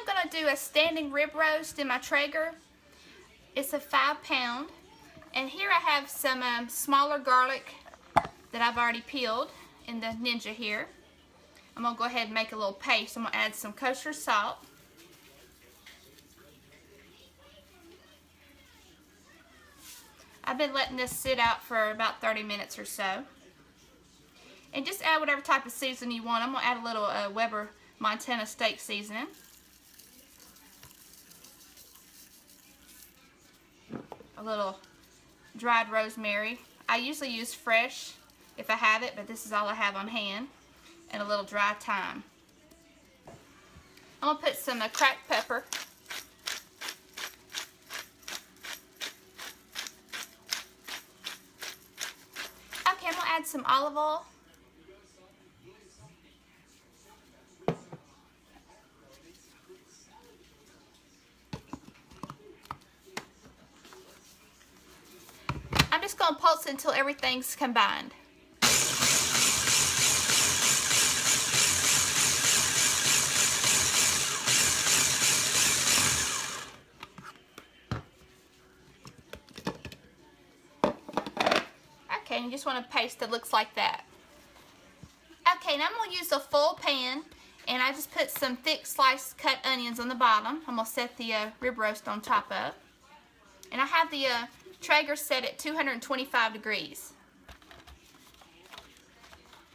I'm going to do a standing rib roast in my Traeger. It's a 5-pound. And here I have some smaller garlic that I've already peeled in the Ninja here. I'm going to go ahead and make a little paste. I'm going to add some kosher salt. I've been letting this sit out for about 30 minutes or so. And just add whatever type of seasoning you want. I'm going to add a little Weber Montana steak seasoning. A little dried rosemary. I usually use fresh if I have it, but this is all I have on hand. And a little dry thyme. I'm going to put some cracked pepper. Okay, I'm going to add some olive oil. I'm just going to pulse it until everything's combined. Okay, and you just want a paste that looks like that. Okay, now I'm going to use a full pan, and I just put some thick sliced cut onions on the bottom. I'm going to set the rib roast on top of. And I have the Traeger set at 225 degrees.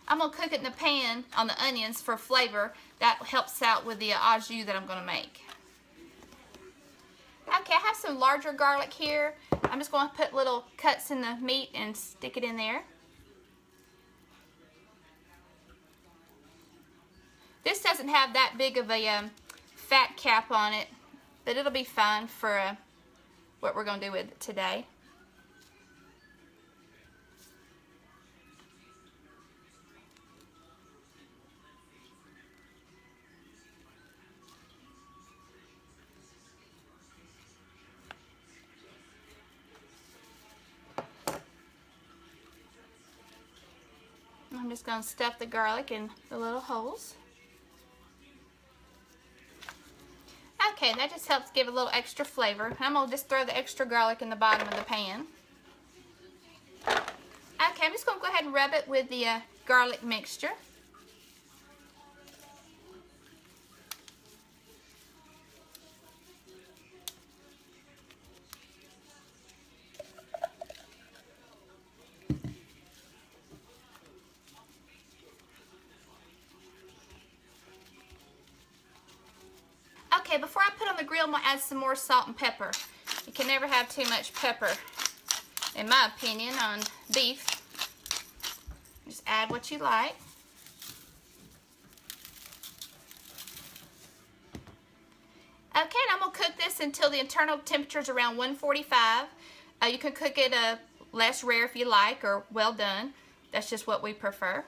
I'm going to cook it in the pan on the onions for flavor. That helps out with the au jus that I'm going to make. Okay, I have some larger garlic here. I'm just going to put little cuts in the meat and stick it in there. This doesn't have that big of a fat cap on it, but it'll be fine for what we're going to do with it today. I'm just going to stuff the garlic in the little holes. Okay, that just helps give a little extra flavor. I'm going to just throw the extra garlic in the bottom of the pan. Okay, I'm just going to go ahead and rub it with the garlic mixture. Okay, before I put on the grill, I'm going to add some more salt and pepper. You can never have too much pepper, in my opinion, on beef. Just add what you like. Okay, and I'm going to cook this until the internal temperature is around 145. You can cook it less rare if you like, or well done. That's just what we prefer.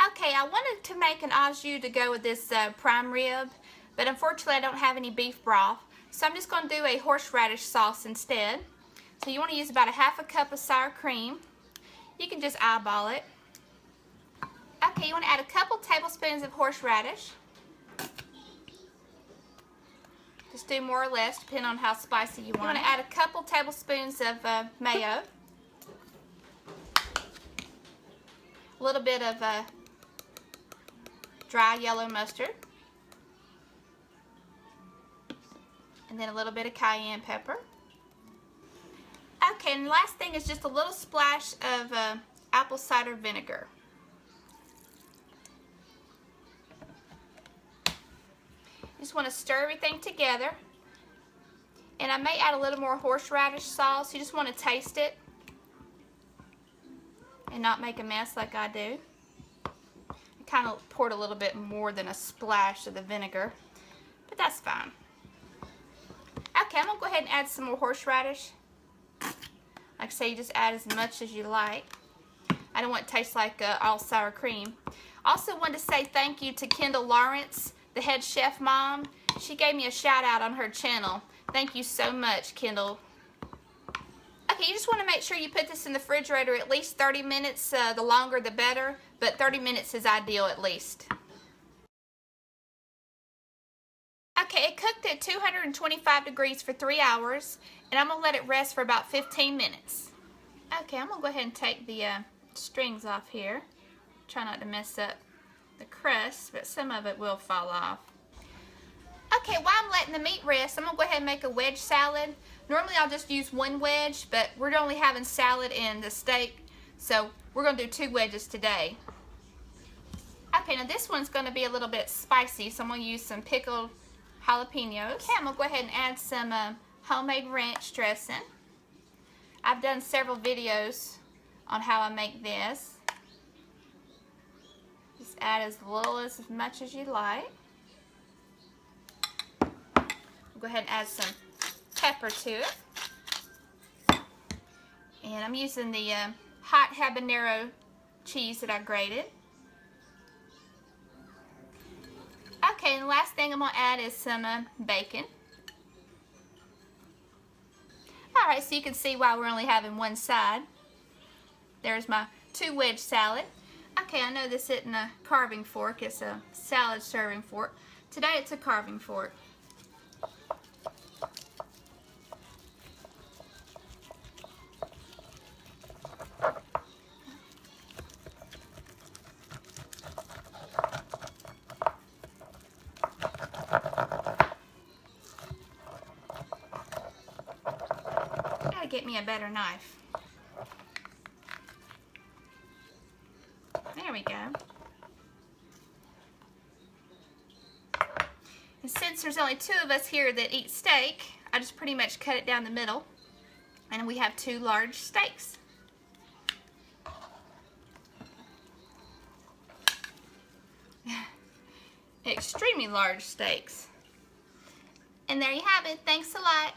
Okay, I wanted to make an au jus to go with this prime rib, but unfortunately I don't have any beef broth. So I'm just going to do a horseradish sauce instead. So you want to use about a half a cup of sour cream. You can just eyeball it. Okay, you want to add a couple tablespoons of horseradish. Just do more or less, depending on how spicy you want. You want to add a couple tablespoons of mayo. A little bit of dry yellow mustard, and then a little bit of cayenne pepper. Okay, and the last thing is just a little splash of apple cider vinegar. Just want to stir everything together, and I may add a little more horseradish sauce. You just want to taste it and not make a mess like I do. Kind of poured a little bit more than a splash of the vinegar, but that's fine. Okay, I'm going to go ahead and add some more horseradish. Like I say, you just add as much as you like. I don't want it to taste like all sour cream. Also wanted to say thank you to Kendall Lawrence, the head chef mom. She gave me a shout out on her channel. Thank you so much, Kendall. Okay, you just want to make sure you put this in the refrigerator at least 30 minutes. The longer the better, but 30 minutes is ideal at least. Okay, it cooked at 225 degrees for 3 hours, and I'm going to let it rest for about 15 minutes. Okay, I'm going to go ahead and take the strings off here. Try not to mess up the crust, but some of it will fall off. Okay, while I'm letting the meat rest, I'm going to go ahead and make a wedge salad. Normally I'll just use one wedge, but we're only having salad and the steak, so we're going to do 2 wedges today. Okay, now this one's going to be a little bit spicy, so I'm going to use some pickled jalapenos. Okay, I'm going to go ahead and add some homemade ranch dressing. I've done several videos on how I make this. Just add as little as much as you like. Go ahead and add some pepper to it. And I'm using the hot habanero cheese that I grated. Okay, and the last thing I'm going to add is some bacon. Alright, so you can see why we're only having one side. There's my 2 wedge salad. Okay, I know this isn't a carving fork, it's a salad serving fork. Today it's a carving fork. Gotta get me a better knife. There we go. And since there's only 2 of us here that eat steak, I just pretty much cut it down the middle, and we have 2 large steaks. Extremely large steaks. And there you have it. Thanks a lot.